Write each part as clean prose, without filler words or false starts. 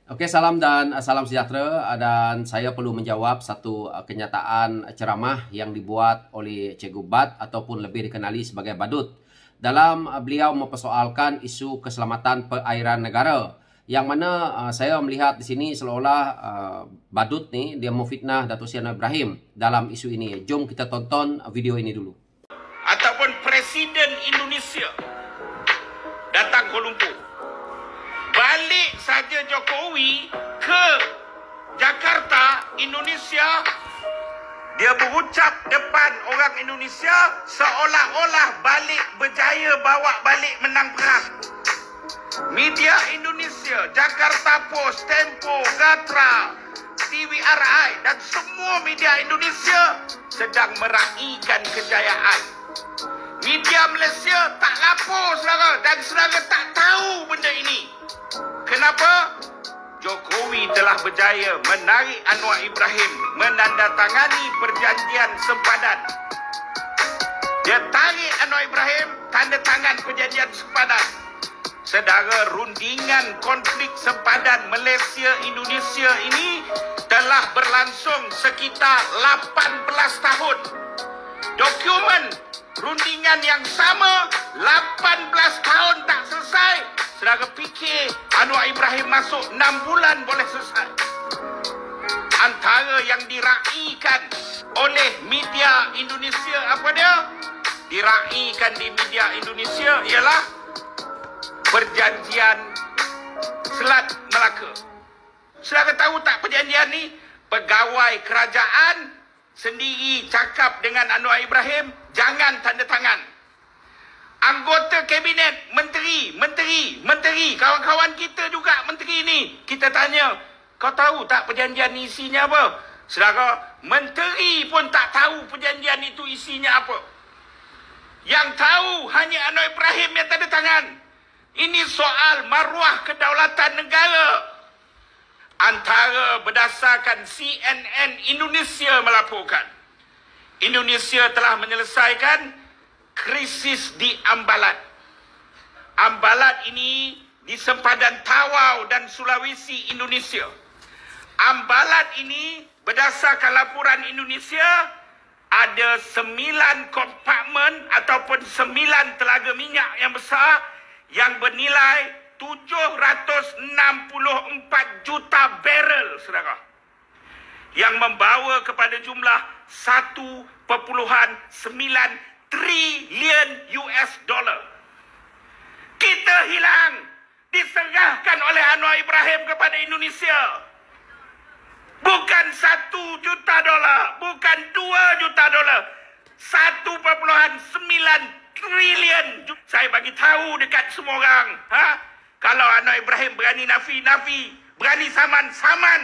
Oke, salam dan salam sejahtera. Dan saya perlu menjawab satu kenyataan ceramah yang dibuat oleh Cikgu Bad ataupun lebih dikenali sebagai Badut. Dalam beliau mempersoalkan isu keselamatan perairan negara. Yang mana saya melihat di sini seolah-olah Badut ni dia memfitnah Datuk Seri Anwar Ibrahim dalam isu ini. Jom kita tonton video ini dulu. Ataupun Presiden Indonesia datang Kuala Lumpur. Balik saja Jokowi ke Jakarta, Indonesia, dia berucap depan orang Indonesia seolah-olah balik berjaya bawa balik menang perang. Media Indonesia, Jakarta Post, Tempo, Gatra, TVRI dan semua media Indonesia sedang meraihkan kejayaan. Media Malaysia tak lapor saudara dan saudara tak tahu benda ini. Kenapa? Jokowi telah berjaya menarik Anwar Ibrahim menandatangani perjanjian sempadan. Dia tarik Anwar Ibrahim tanda tangan perjanjian sempadan. Saudara, rundingan konflik sempadan Malaysia-Indonesia ini telah berlangsung sekitar 18 tahun. Dokumen rundingan yang sama 18 tahun tak selesai. Saudara fikir Anwar Ibrahim masuk 6 bulan boleh selesai. Antara yang diraihkan oleh media Indonesia apa dia? Diraihkan di media Indonesia ialah perjanjian Selat Melaka. Saudara tahu tak perjanjian ni? Pegawai kerajaan sendiri cakap dengan Anwar Ibrahim, jangan tanda tangan. Anggota kabinet, menteri, kawan-kawan kita juga menteri ni. Kita tanya, kau tahu tak perjanjian ni isinya apa? Saudara, menteri pun tak tahu perjanjian itu isinya apa. Yang tahu hanya Anwar Ibrahim yang tanda tangan. Ini soal maruah kedaulatan negara. Antara berdasarkan CNN Indonesia melaporkan, Indonesia telah menyelesaikan krisis di Ambalat. Ambalat ini di sempadan Tawau dan Sulawesi, Indonesia. Ambalat ini berdasarkan laporan Indonesia ada 9 kompartmen ataupun 9 telaga minyak yang besar yang bernilai 764 juta barrel, saudara. Yang membawa kepada jumlah 1.9 trilion US dollar. Kita hilang, diserahkan oleh Anwar Ibrahim kepada Indonesia. Bukan 1 juta dolar, bukan 2 juta dolar, 1.9 trilion. Saya bagi tahu dekat semua orang, kalau Anwar Ibrahim berani nafi, berani saman,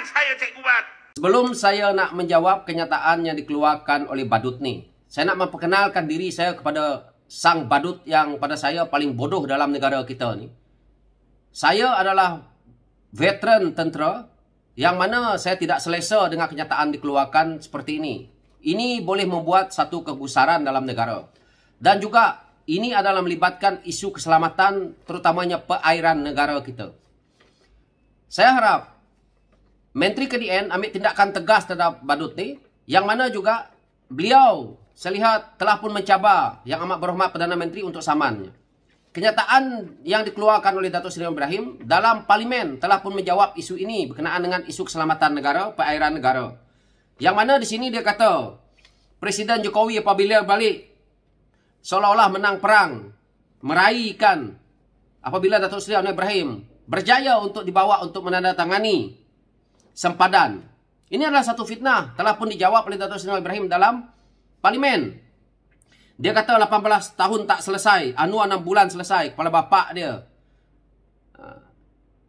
saya Cikgu Bad. Sebelum saya nak menjawab kenyataan yang dikeluarkan oleh Badut ni, saya nak memperkenalkan diri saya kepada sang Badut yang pada saya paling bodoh dalam negara kita ni. Saya adalah veteran tentera yang mana saya tidak selesa dengan kenyataan dikeluarkan seperti ini. Ini boleh membuat satu kegusaran dalam negara. Dan juga ini adalah melibatkan isu keselamatan terutamanya perairan negara kita. Saya harap Menteri KDN ambil tindakan tegas terhadap Badut ni, yang mana juga beliau saya lihat telah pun mencabar Yang Amat Berhormat Perdana Menteri untuk samannya. Kenyataan yang dikeluarkan oleh Datuk Seri Ibrahim dalam parlimen telah pun menjawab isu ini berkenaan dengan isu keselamatan negara, perairan negara. Yang mana di sini dia kata, Presiden Jokowi apabila balik seolah-olah menang perang, meraihkan apabila Datuk Seri Anwar Ibrahim berjaya untuk dibawa untuk menandatangani sempadan. Ini adalah satu fitnah, telah pun dijawab oleh Datuk Seri Anwar Ibrahim dalam parlimen. Dia kata 18 tahun tak selesai, Anwar 6 bulan selesai, kepala bapak dia.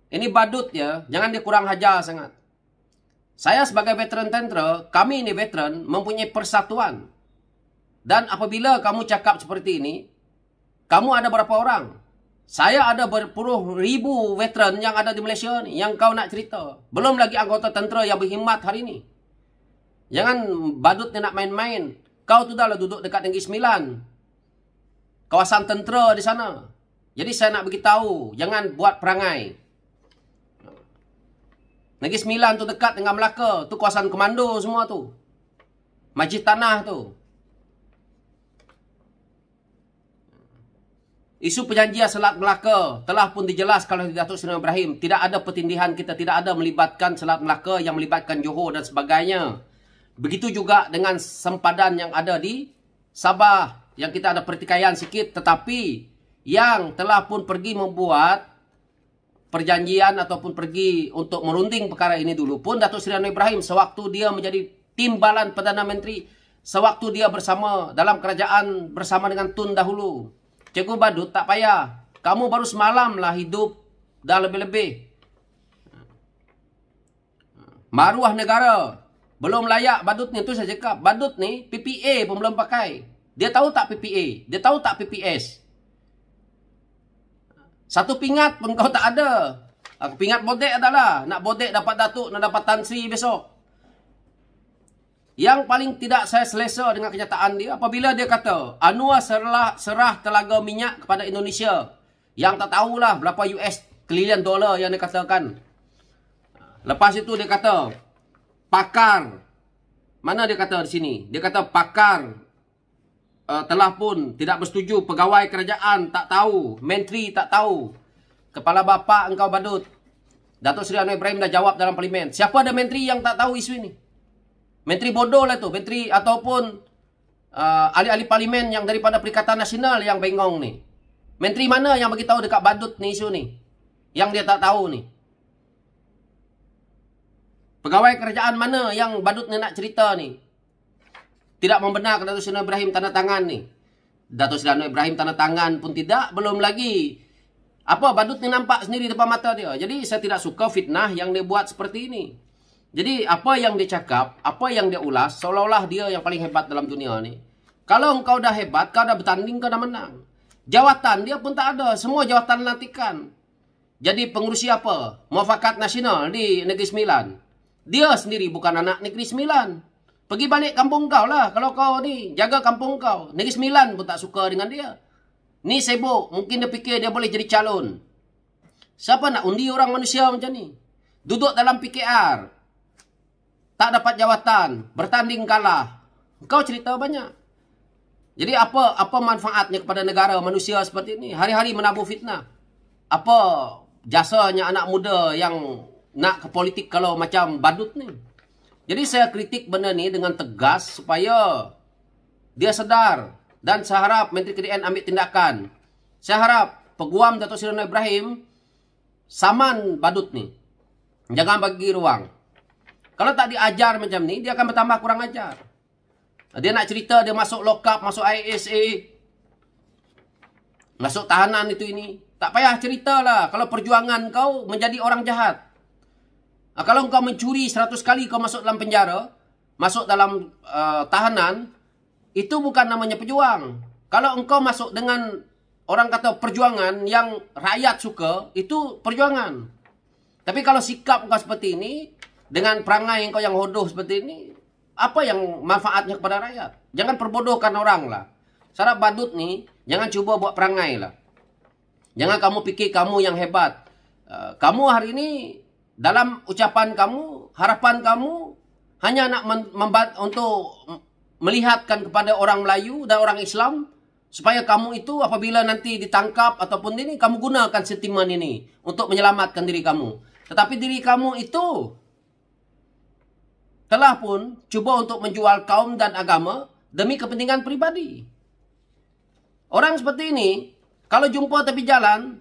Ini Badut ya, jangan dia kurang hajar sangat. Saya sebagai veteran tentera, kami ini veteran mempunyai persatuan. Dan apabila kamu cakap seperti ini, kamu ada berapa orang? Saya ada berpuluh ribu veteran yang ada di Malaysia ni, yang kau nak cerita. Belum lagi anggota tentera yang berkhidmat hari ini. Jangan Badut ni nak main-main. Kau tu dah lah duduk dekat Negeri Sembilan, kawasan tentera di sana. Jadi saya nak beritahu, jangan buat perangai. Negeri Sembilan tu dekat dengan Melaka. Tu kawasan komando semua tu. Majlis Tanah tu. Isu perjanjian Selat Melaka telah pun dijelaskan oleh Datuk Seri Ibrahim. Tidak ada pertindihan kita, tidak ada melibatkan Selat Melaka yang melibatkan Johor dan sebagainya. Begitu juga dengan sempadan yang ada di Sabah. Yang kita ada pertikaian sikit. Tetapi yang telah pun pergi membuat perjanjian ataupun pergi untuk merunding perkara ini dulu pun Datuk Seri Ibrahim sewaktu dia menjadi timbalan Perdana Menteri, sewaktu dia bersama dalam kerajaan bersama dengan Tun dahulu. Cikgu Badut, tak payah. Kamu baru semalam lah hidup dah lebih-lebih. Maruah negara. Belum layak Badut ni. Tu saya cakap. Badut ni PPA pun belum pakai. Dia tahu tak PPA? Dia tahu tak PPS? Satu pingat pun kau tak ada. Pingat bodek adalah. Nak bodek dapat Datuk, nak dapat Tan Sri besok. Yang paling tidak saya selesa dengan kenyataan dia, apabila dia kata, UNRWA serah telaga minyak kepada Indonesia. Yang tak tahulah berapa US trilion dolar yang dia katakan. Lepas itu dia kata, pakar. Mana dia kata di sini? Dia kata pakar telah pun tidak bersetuju, pegawai kerajaan tak tahu, menteri tak tahu. Kepala bapa engkau Badut. Datuk Seri Anwar Ibrahim dah jawab dalam parlimen. Siapa ada menteri yang tak tahu isu ini? Menteri bodoh lah tu, menteri ataupun ahli-ahli parlimen yang daripada Perikatan Nasional yang bengong ni. Menteri mana yang bagi tahu dekat Badut ni isu ni? Yang dia tak tahu ni. Pegawai kerajaan mana yang Badut ni nak cerita ni? Tidak membenarkan Datuk Seri Ibrahim tanda tangan ni. Datuk Seri Ibrahim tanda tangan pun tidak. Belum lagi. Apa Badut ni nampak sendiri depan mata dia. Jadi saya tidak suka fitnah yang dia buat seperti ini. Jadi apa yang dia cakap, apa yang dia ulas, seolah-olah dia yang paling hebat dalam dunia ni. Kalau engkau dah hebat, kau dah bertanding, kau dah menang. Jawatan dia pun tak ada. Semua jawatan lantikan. Jadi pengurusi apa? Muafakat Nasional di Negeri Sembilan. Dia sendiri bukan anak Negeri Sembilan. Pergi balik kampung kau lah. Kalau kau ni jaga kampung kau. Negeri Sembilan pun tak suka dengan dia. Ni sibuk. Mungkin dia fikir dia boleh jadi calon. Siapa nak undi orang manusia macam ni? Duduk dalam PKR. Tak dapat jawatan. Bertanding kalah. Kau cerita banyak. Jadi apa manfaatnya kepada negara manusia seperti ini? Hari-hari menabur fitnah. Apa jasanya anak muda yang nak ke politik kalau macam Badut ni? Jadi saya kritik benda ni dengan tegas supaya dia sedar. Dan saya harap Menteri KDN ambil tindakan. Saya harap peguam Datuk Seri Anwar Ibrahim saman Badut ni. Jangan bagi ruang. Kalau tak diajar macam ni, dia akan bertambah kurang ajar. Dia nak cerita dia masuk lock-up, masuk ISA, masuk tahanan itu ini. Tak payah ceritalah kalau perjuangan kau menjadi orang jahat. Kalau engkau mencuri 100 kali kau masuk dalam penjara, masuk dalam tahanan, itu bukan namanya pejuang. Kalau engkau masuk dengan orang kata perjuangan yang rakyat suka, itu perjuangan. Tapi kalau sikap engkau seperti ini, dengan perangai engkau yang hodoh seperti ini, apa yang manfaatnya kepada rakyat? Jangan perbodohkan orang lah. Sarap Badut ni, jangan cuba buat perangai lah. Jangan kamu fikir kamu yang hebat. Kamu hari ini, dalam ucapan kamu, harapan kamu hanya nak untuk melihatkan kepada orang Melayu dan orang Islam supaya kamu itu apabila nanti ditangkap ataupun ini kamu gunakan sentimen ini untuk menyelamatkan diri kamu. Tetapi diri kamu itu telah pun cuba untuk menjual kaum dan agama demi kepentingan pribadi. Orang seperti ini kalau jumpa tepi jalan,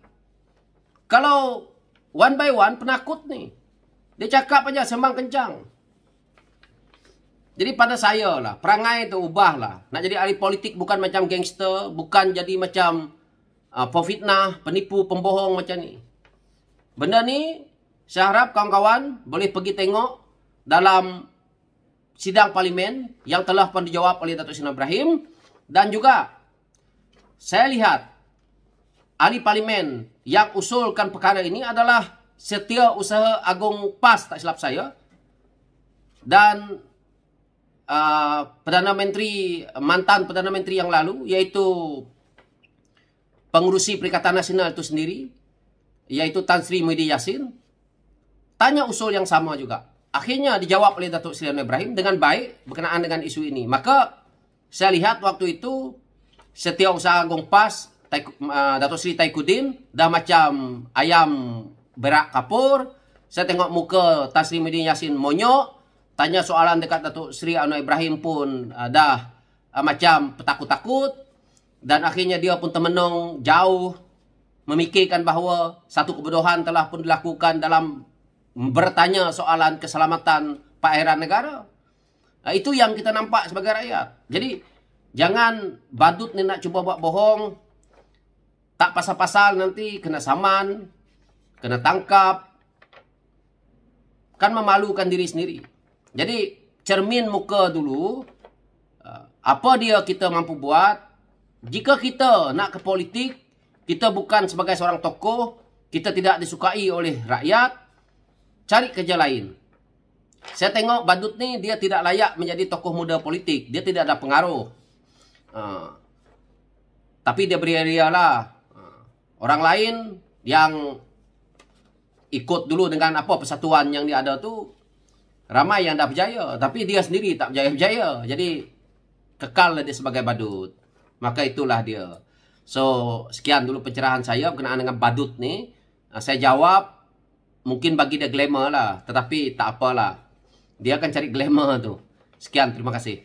kalau one by one, penakut ni. Dia cakap aja sembang kencang. Jadi pada saya lah, perangai tu ubah lah. Nak jadi ahli politik bukan macam gangster, bukan jadi macam pefitnah, penipu, pembohong macam ni. Benda ni, saya harap kawan-kawan boleh pergi tengok dalam sidang parlimen yang telah pun dijawab oleh Datuk Seri Ibrahim. Dan juga, saya lihat, ahli parlimen yang usulkan perkara ini adalah Setiausaha Agung PAS, tak silap saya. Dan Perdana Menteri, mantan Perdana Menteri yang lalu, iaitu pengurusi Perikatan Nasional itu sendiri, iaitu Tan Sri Muhyiddin Yassin. tanya usul yang sama juga. Akhirnya dijawab oleh Datuk Seri Anwar Ibrahim dengan baik berkenaan dengan isu ini. Maka saya lihat waktu itu Setiausaha Agong PAS, Datuk Seri Taikudin, dah macam ayam berak kapur. Saya tengok muka Tan Sri Muhyiddin Yassin monyok. Tanya soalan dekat Datuk Seri Anwar Ibrahim pun dah macam petakut-takut. Dan akhirnya dia pun termenung jauh memikirkan bahawa satu kebodohan telah pun dilakukan dalam bertanya soalan keselamatan perairan negara. Itu yang kita nampak sebagai rakyat. Jadi jangan badut ni nak cuba buat bohong. Tak pasal-pasal nanti kena saman, kena tangkap. Kan memalukan diri sendiri. Jadi cermin muka dulu. Apa dia kita mampu buat. Jika kita nak ke politik, kita bukan sebagai seorang tokoh, kita tidak disukai oleh rakyat, cari kerja lain. Saya tengok badut ni dia tidak layak menjadi tokoh muda politik. Dia tidak ada pengaruh. Tapi dia beria-ria lah. Orang lain yang ikut dulu dengan apa persatuan yang dia ada tu, ramai yang dah berjaya. Tapi dia sendiri tak berjaya-berjaya. Jadi kekal dia sebagai badut. Maka itulah dia. So sekian dulu pencerahan saya berkenaan dengan badut ni. Saya jawab, mungkin bagi dia glamour lah. Tetapi tak apalah. Dia akan cari glamour tu. Sekian, terima kasih.